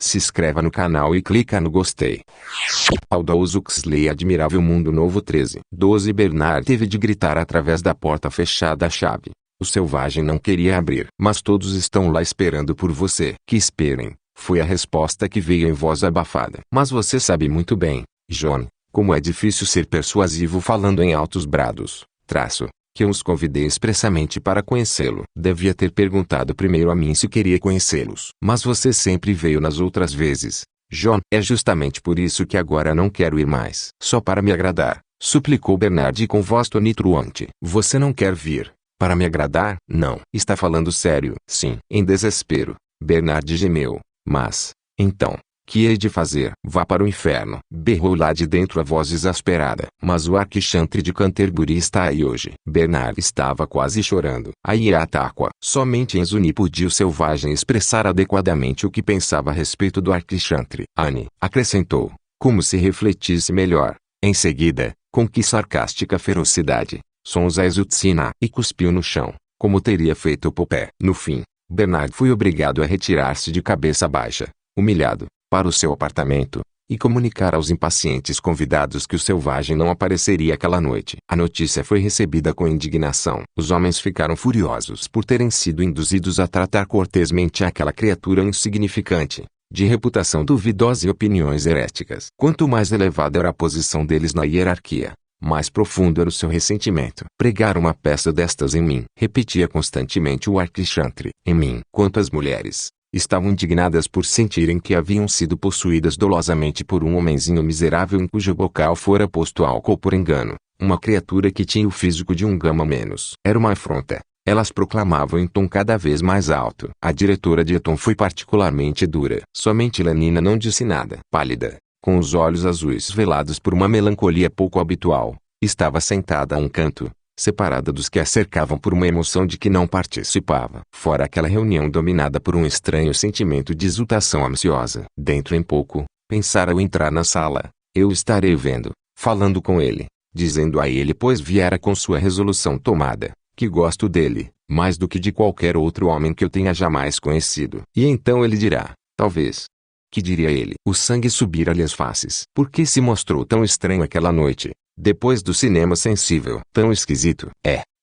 Se inscreva no canal e clica no gostei. Aldous Huxley Admirável Mundo Novo 13:12 Bernard teve de gritar através da porta fechada à chave. O selvagem não queria abrir. Mas todos estão lá esperando por você. Que esperem, foi a resposta que veio em voz abafada. Mas você sabe muito bem, John, como é difícil ser persuasivo falando em altos brados. Que eu os convidei expressamente para conhecê-lo. Devia ter perguntado primeiro a mim se queria conhecê-los. Mas você sempre veio nas outras vezes, John. É justamente por isso que agora não quero ir mais. Só para me agradar, suplicou Bernard com voz tonitruante. Você não quer vir para me agradar? Não. Está falando sério? Sim. Em desespero, Bernard gemeu. Mas, então, que hei de fazer? Vá para o inferno, berrou lá de dentro a voz exasperada. Mas o Arquichantre de Canterbury está aí hoje. Bernard estava quase chorando. Aí a Ataqua. Somente em Zuni podia o selvagem expressar adequadamente o que pensava a respeito do Arquichantre. Anne, acrescentou, como se refletisse melhor. Em seguida, com que sarcástica ferocidade, sons a Exutsina, e cuspiu no chão, como teria feito Popé. No fim, Bernard foi obrigado a retirar-se de cabeça baixa, humilhado, para o seu apartamento, e comunicar aos impacientes convidados que o selvagem não apareceria aquela noite. A notícia foi recebida com indignação. Os homens ficaram furiosos por terem sido induzidos a tratar cortesmente aquela criatura insignificante, de reputação duvidosa e opiniões heréticas. Quanto mais elevada era a posição deles na hierarquia, mais profundo era o seu ressentimento. Pregar uma peça destas em mim, repetia constantemente o Arquichantre. Em mim. Quanto às mulheres, estavam indignadas por sentirem que haviam sido possuídas dolosamente por um homenzinho miserável em cujo bocal fora posto álcool por engano, uma criatura que tinha o físico de um gama menos. Era uma afronta. Elas proclamavam em tom cada vez mais alto. A diretora de Eton foi particularmente dura. Somente Lenina não disse nada. Pálida, com os olhos azuis velados por uma melancolia pouco habitual, estava sentada a um canto, separada dos que a cercavam por uma emoção de que não participava. Fora aquela reunião dominada por um estranho sentimento de exultação ansiosa. Dentro em pouco, pensara ao entrar na sala, eu estarei vendo, falando com ele, dizendo a ele pois viera com sua resolução tomada, que gosto dele, mais do que de qualquer outro homem que eu tenha jamais conhecido. E então ele dirá, talvez. Que diria ele? O sangue subira-lhe às faces. Por que se mostrou tão estranho aquela noite? Depois do cinema sensível. Tão esquisito.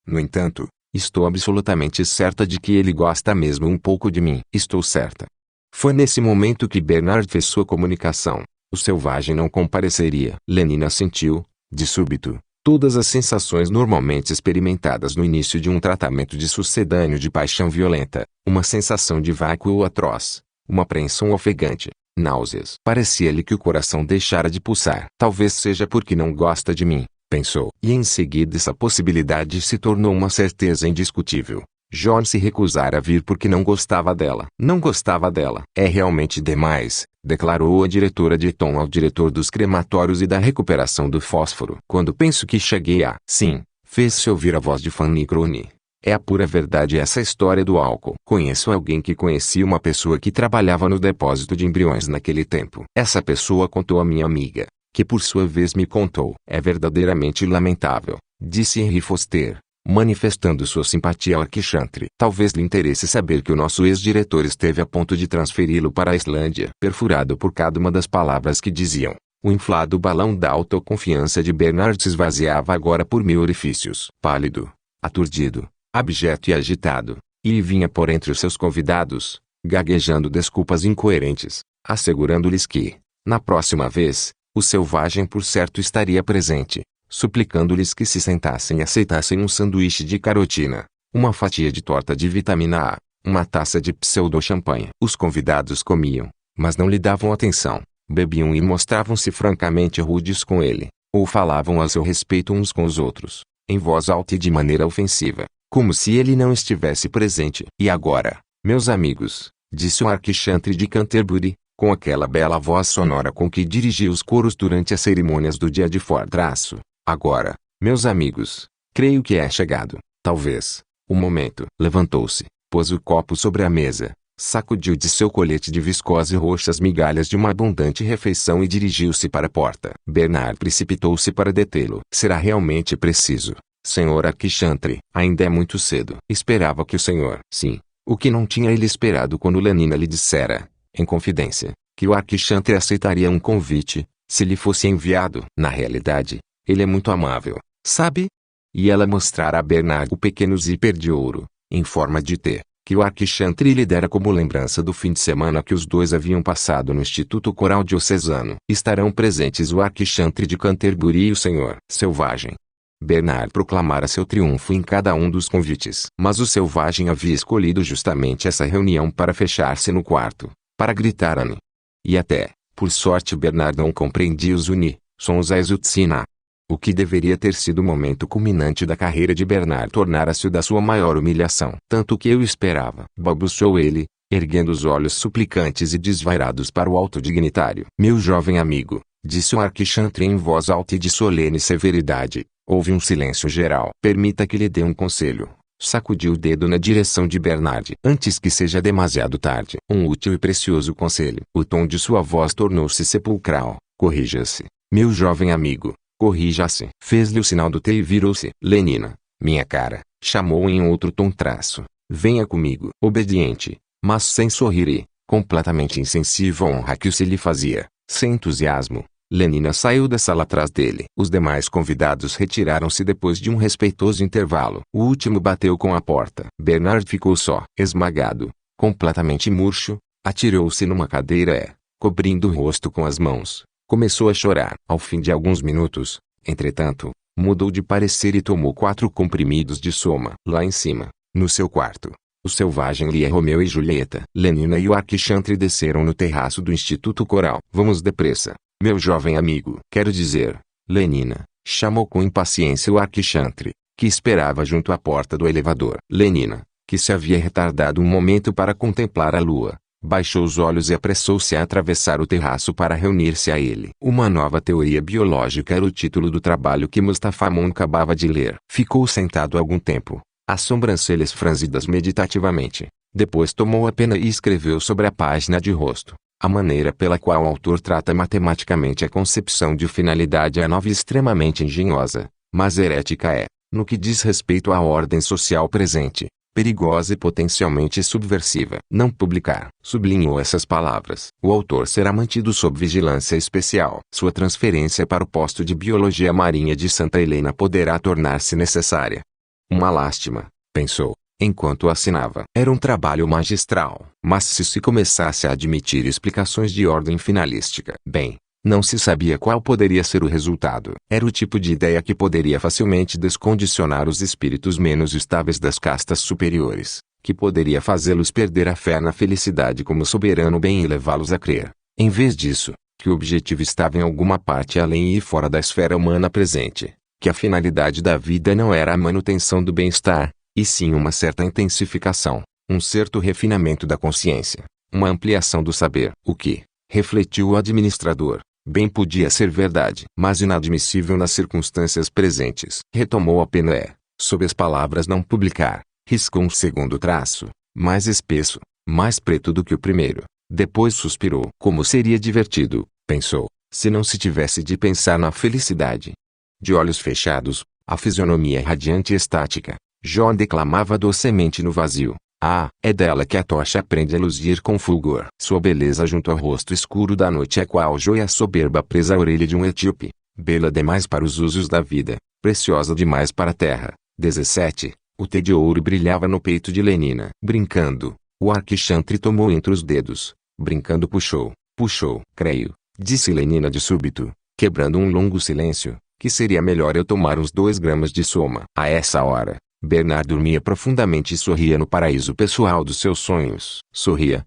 No entanto, estou absolutamente certa de que ele gosta mesmo um pouco de mim. Estou certa. Foi nesse momento que Bernard fez sua comunicação. O selvagem não compareceria. Lenina sentiu, de súbito, todas as sensações normalmente experimentadas no início de um tratamento de sucedâneo de paixão violenta. Uma sensação de vácuo atroz. Uma apreensão ofegante. Náuseas. Parecia-lhe que o coração deixara de pulsar. Talvez seja porque não gosta de mim, pensou. E em seguida essa possibilidade se tornou uma certeza indiscutível. John se recusara a vir porque não gostava dela. Não gostava dela. É realmente demais, declarou a diretora de Eton ao diretor dos crematórios e da recuperação do fósforo. Quando penso que cheguei a... Sim, fez-se ouvir a voz de Fanny Crone. É a pura verdade essa história do álcool. Conheço alguém que conhecia uma pessoa que trabalhava no depósito de embriões naquele tempo. Essa pessoa contou a minha amiga, que por sua vez me contou. É verdadeiramente lamentável, disse Henry Foster, manifestando sua simpatia ao Arquichantre. Talvez lhe interesse saber que o nosso ex-diretor esteve a ponto de transferi-lo para a Islândia. Perfurado por cada uma das palavras que diziam, o inflado balão da autoconfiança de Bernard se esvaziava agora por 1000 orifícios. Pálido, aturdido, abjeto e agitado, e vinha por entre os seus convidados, gaguejando desculpas incoerentes, assegurando-lhes que, na próxima vez, o selvagem por certo estaria presente, suplicando-lhes que se sentassem e aceitassem um sanduíche de carotina, uma fatia de torta de vitamina A, uma taça de pseudo-champanhe. Os convidados comiam, mas não lhe davam atenção, bebiam e mostravam-se francamente rudes com ele, ou falavam a seu respeito uns com os outros, em voz alta e de maneira ofensiva, como se ele não estivesse presente. E agora, meus amigos, disse o Arquichantre de Canterbury, com aquela bela voz sonora com que dirigia os coros durante as cerimônias do dia de Fordraço. Agora, meus amigos, creio que é chegado, talvez, o momento. Levantou-se, pôs o copo sobre a mesa, sacudiu de seu colete de viscose roxa as migalhas de uma abundante refeição e dirigiu-se para a porta. Bernard precipitou-se para detê-lo. Será realmente preciso, Senhor Arquichantre, ainda é muito cedo. Esperava que o senhor... Sim, o que não tinha ele esperado quando Lenina lhe dissera, em confidência, que o Arquichantre aceitaria um convite, se lhe fosse enviado. Na realidade, ele é muito amável, sabe? E ela mostrara a Bernard o pequeno zíper de ouro, em forma de T, que o Arquichantre lhe dera como lembrança do fim de semana que os dois haviam passado no Instituto Coral Diocesano. Estarão presentes o Arquichantre de Canterbury e o Senhor Selvagem. Bernard proclamara seu triunfo em cada um dos convites. Mas o Selvagem havia escolhido justamente essa reunião para fechar-se no quarto, para gritar Anne. E até, por sorte, Bernard não compreendia os sons a Exutsina. O que deveria ter sido o momento culminante da carreira de Bernard tornara-se o da sua maior humilhação. Tanto que eu esperava, balbuciou ele, erguendo os olhos suplicantes e desvairados para o alto dignitário. Meu jovem amigo, disse o Arquichantre em voz alta e de solene severidade. Houve um silêncio geral. Permita que lhe dê um conselho. Sacudiu o dedo na direção de Bernard. Antes que seja demasiado tarde. Um útil e precioso conselho. O tom de sua voz tornou-se sepulcral. Corrija-se. Meu jovem amigo. Corrija-se. Fez-lhe o sinal do T e virou-se. Lenina, minha cara, chamou em outro tom traço. Venha comigo. Obediente, mas sem sorrir e, completamente insensível à honra que se lhe fazia, sem entusiasmo, Lenina saiu da sala atrás dele. Os demais convidados retiraram-se depois de um respeitoso intervalo. O último bateu com a porta. Bernard ficou só. Esmagado, completamente murcho, atirou-se numa cadeira e, cobrindo o rosto com as mãos, começou a chorar. Ao fim de alguns minutos, entretanto, mudou de parecer e tomou 4 comprimidos de soma. Lá em cima, no seu quarto, o Selvagem lia Romeu e Julieta. Lenina e o Arquichantre desceram no terraço do Instituto Coral. Vamos depressa, meu jovem amigo. Quero dizer, Lenina, chamou com impaciência o Arquichantre, que esperava junto à porta do elevador. Lenina, que se havia retardado um momento para contemplar a lua, baixou os olhos e apressou-se a atravessar o terraço para reunir-se a ele. Uma nova teoria biológica era o título do trabalho que Mustafa Amun acabava de ler. Ficou sentado algum tempo, as sobrancelhas franzidas meditativamente. Depois tomou a pena e escreveu sobre a página de rosto. A maneira pela qual o autor trata matematicamente a concepção de finalidade é nova e extremamente engenhosa, mas herética é, no que diz respeito à ordem social presente, perigosa e potencialmente subversiva. Não publicar. Sublinhou essas palavras. O autor será mantido sob vigilância especial. Sua transferência para o posto de Biologia Marinha de Santa Helena poderá tornar-se necessária. Uma lástima, pensou, enquanto assinava. Era um trabalho magistral, mas se começasse a admitir explicações de ordem finalística, bem, não se sabia qual poderia ser o resultado. Era o tipo de ideia que poderia facilmente descondicionar os espíritos menos estáveis das castas superiores, que poderia fazê-los perder a fé na felicidade como soberano bem e levá-los a crer, em vez disso, que o objetivo estava em alguma parte além e fora da esfera humana presente, que a finalidade da vida não era a manutenção do bem-estar, e sim uma certa intensificação, um certo refinamento da consciência, uma ampliação do saber. O que, refletiu o administrador, bem podia ser verdade, mas inadmissível nas circunstâncias presentes. Retomou a pena e, sob as palavras não publicar, riscou um segundo traço, mais espesso, mais preto do que o primeiro. Depois suspirou. Como seria divertido, pensou, se não se tivesse de pensar na felicidade. De olhos fechados, a fisionomia radiante e estática, John declamava docemente no vazio. Ah, é dela que a tocha aprende a luzir com fulgor. Sua beleza junto ao rosto escuro da noite é qual joia soberba presa à orelha de um etíope, bela demais para os usos da vida, preciosa demais para a terra. 17. O T de ouro brilhava no peito de Lenina. Brincando, o Arquichantre tomou entre os dedos. Brincando puxou. Creio, disse Lenina de súbito, quebrando um longo silêncio, que seria melhor eu tomar uns 2 gramas de soma. A essa hora, Bernard dormia profundamente e sorria no paraíso pessoal dos seus sonhos. Sorria,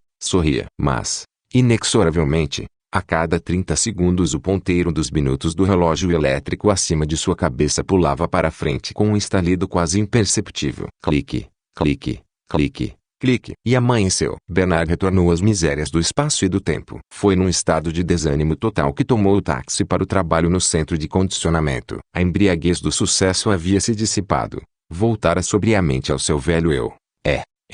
mas, inexoravelmente, a cada 30 segundos o ponteiro dos minutos do relógio elétrico acima de sua cabeça pulava para frente com um estalido quase imperceptível. Clique, clique, clique, clique. E amanheceu. Bernard retornou às misérias do espaço e do tempo. Foi num estado de desânimo total que tomou o táxi para o trabalho no centro de condicionamento. A embriaguez do sucesso havia se dissipado. Voltara sobriamente ao seu velho eu.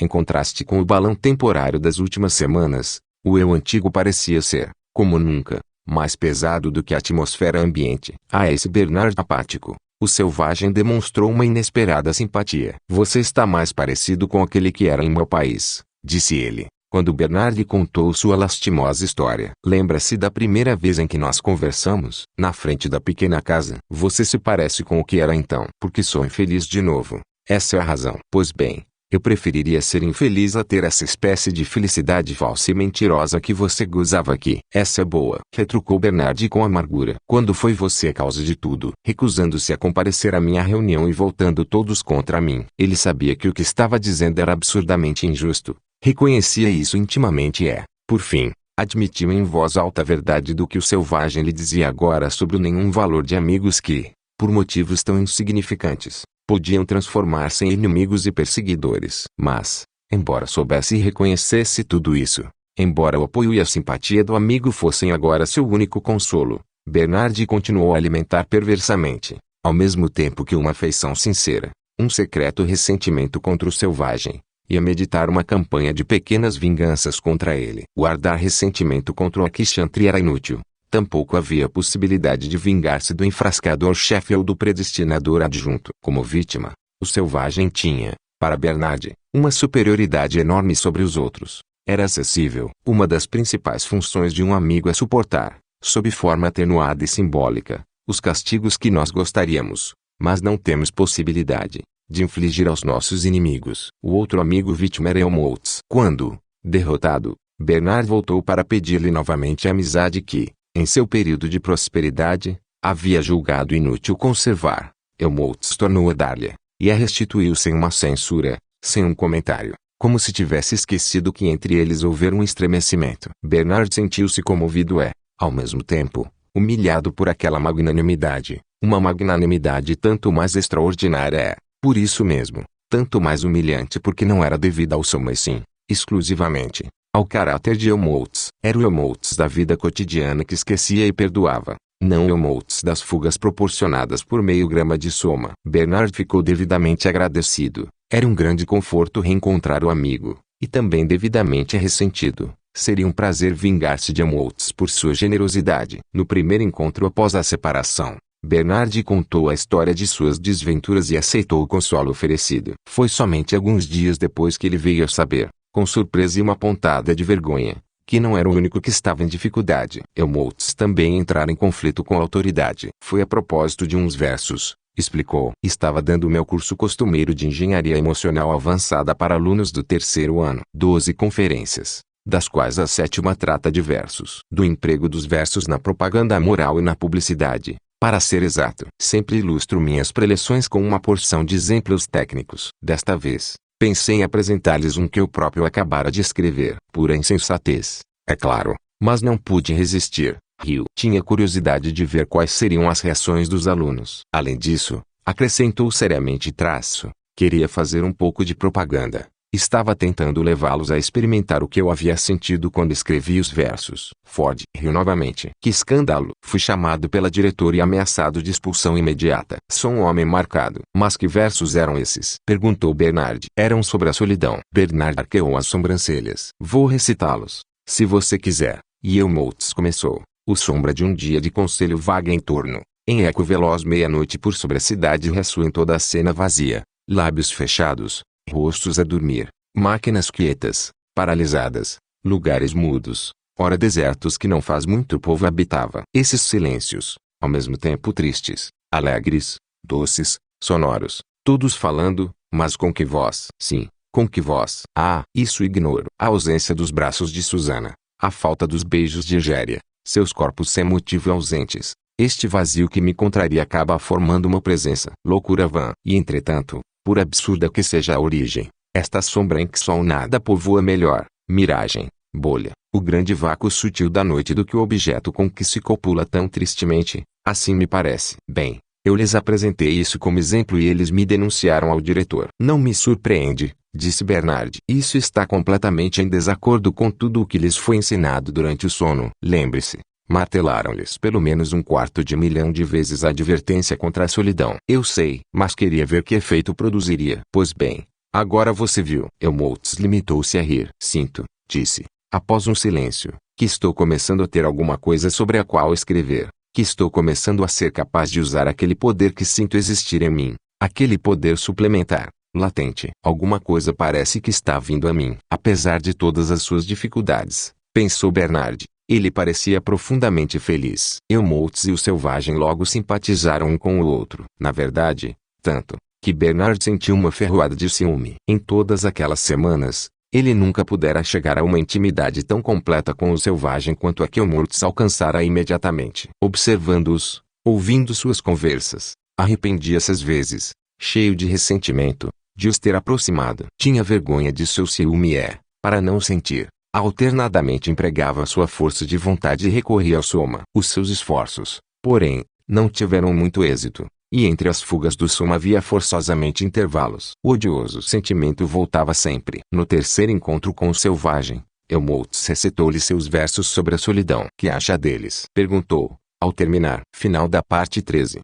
Em contraste com o balão temporário das últimas semanas, o eu antigo parecia ser, como nunca, mais pesado do que a atmosfera ambiente. A esse Bernard apático, o Selvagem demonstrou uma inesperada simpatia. Você está mais parecido com aquele que era em meu país, disse ele, quando Bernard contou sua lastimosa história. Lembra-se da primeira vez em que nós conversamos, na frente da pequena casa? Você se parece com o que era então. Porque sou infeliz de novo. Essa é a razão. Pois bem, eu preferiria ser infeliz a ter essa espécie de felicidade falsa e mentirosa que você gozava aqui. Essa é boa, retrucou Bernard com amargura. Quando foi você a causa de tudo, recusando-se a comparecer à minha reunião e voltando todos contra mim. Ele sabia que o que estava dizendo era absurdamente injusto. Reconhecia isso intimamente e, por fim, admitiu em voz alta a verdade do que o selvagem lhe dizia agora sobre o nenhum valor de amigos que, por motivos tão insignificantes, podiam transformar-se em inimigos e perseguidores. Mas, embora soubesse e reconhecesse tudo isso, embora o apoio e a simpatia do amigo fossem agora seu único consolo, Bernard continuou a alimentar perversamente, ao mesmo tempo que uma afeição sincera, um secreto ressentimento contra o selvagem, e a meditar uma campanha de pequenas vinganças contra ele. Guardar ressentimento contra o Akshantri era inútil. Tampouco havia possibilidade de vingar-se do enfrascador-chefe ou do predestinador adjunto. Como vítima, o selvagem tinha, para Bernard, uma superioridade enorme sobre os outros. Era acessível. Uma das principais funções de um amigo é suportar, sob forma atenuada e simbólica, os castigos que nós gostaríamos, mas não temos possibilidade, de infligir aos nossos inimigos. O outro amigo vítima era Helmholtz. Quando, derrotado, Bernard voltou para pedir-lhe novamente a amizade que, em seu período de prosperidade, havia julgado inútil conservar. Helmholtz tornou a dar-lhe, e a restituiu sem uma censura, sem um comentário, como se tivesse esquecido que entre eles houvera um estremecimento. Bernard sentiu-se comovido e, ao mesmo tempo, humilhado por aquela magnanimidade, uma magnanimidade tanto mais extraordinária é, por isso mesmo, tanto mais humilhante porque não era devida ao seu mas sim, exclusivamente, ao caráter de Helmholtz. Era o Helmholtz da vida cotidiana que esquecia e perdoava, não o Helmholtz das fugas proporcionadas por meio grama de soma. Bernard ficou devidamente agradecido. Era um grande conforto reencontrar o amigo, e também devidamente ressentido. Seria um prazer vingar-se de Helmholtz por sua generosidade. No primeiro encontro após a separação, Bernard contou a história de suas desventuras e aceitou o consolo oferecido. Foi somente alguns dias depois que ele veio a saber, com surpresa e uma pontada de vergonha, que não era o único que estava em dificuldade. Helmholtz também entrara em conflito com a autoridade. Foi a propósito de uns versos, explicou. Estava dando o meu curso costumeiro de engenharia emocional avançada para alunos do terceiro ano. 12 conferências, das quais a 7ª trata de versos. Do emprego dos versos na propaganda moral e na publicidade. Para ser exato, sempre ilustro minhas preleções com uma porção de exemplos técnicos. Desta vez, pensei em apresentar-lhes um que eu próprio acabara de escrever. Pura insensatez, é claro, mas não pude resistir. Riu. Tinha curiosidade de ver quais seriam as reações dos alunos. Além disso, acrescentou seriamente traço, queria fazer um pouco de propaganda. Estava tentando levá-los a experimentar o que eu havia sentido quando escrevi os versos. Ford riu novamente. Que escândalo! Fui chamado pela diretora e ameaçado de expulsão imediata. Sou um homem marcado. Mas que versos eram esses? Perguntou Bernard. Eram sobre a solidão. Bernard arqueou as sobrancelhas. Vou recitá-los, se você quiser. E Helmholtz começou. O sombra de um dia de conselho vaga em torno. Em eco veloz meia-noite por sobre a cidade ressoa em toda a cena vazia. Lábios fechados. Rostos a dormir, máquinas quietas, paralisadas, lugares mudos, ora desertos que não faz muito o povo habitava. Esses silêncios, ao mesmo tempo tristes, alegres, doces, sonoros, todos falando, mas com que voz? Sim, com que voz? Ah, isso ignoro. A ausência dos braços de Susana, a falta dos beijos de Egéria, seus corpos sem motivo ausentes. Este vazio que me contraria acaba formando uma presença. Loucura vã. E entretanto, por absurda que seja a origem, esta sombra em que só o nada povoa melhor, miragem, bolha, o grande vácuo sutil da noite do que o objeto com que se copula tão tristemente, assim me parece. Bem, eu lhes apresentei isso como exemplo e eles me denunciaram ao diretor. Não me surpreende, disse Bernard. Isso está completamente em desacordo com tudo o que lhes foi ensinado durante o sono. Lembre-se. Martelaram-lhes pelo menos 250 mil de vezes a advertência contra a solidão. Eu sei, mas queria ver que efeito produziria. Pois bem, agora você viu. Helmholtz limitou-se a rir. Sinto, disse, após um silêncio, que estou começando a ter alguma coisa sobre a qual escrever, que estou começando a ser capaz de usar aquele poder que sinto existir em mim, aquele poder suplementar, latente. Alguma coisa parece que está vindo a mim. Apesar de todas as suas dificuldades, pensou Bernard, ele parecia profundamente feliz. Helmholtz e o selvagem logo simpatizaram um com o outro. Na verdade, tanto, que Bernard sentiu uma ferroada de ciúme. Em todas aquelas semanas, ele nunca pudera chegar a uma intimidade tão completa com o selvagem quanto a que Helmholtz alcançara imediatamente. Observando-os, ouvindo suas conversas, arrependia-se às vezes, cheio de ressentimento, de os ter aproximado. Tinha vergonha de seu ciúme e, para não sentir, alternadamente empregava sua força de vontade e recorria ao soma. Os seus esforços, porém, não tiveram muito êxito, e entre as fugas do soma havia forçosamente intervalos. O odioso sentimento voltava sempre. No terceiro encontro com o selvagem, Helmholtz recitou-lhe seus versos sobre a solidão. Que acha deles? Perguntou, ao terminar. Final da parte 13.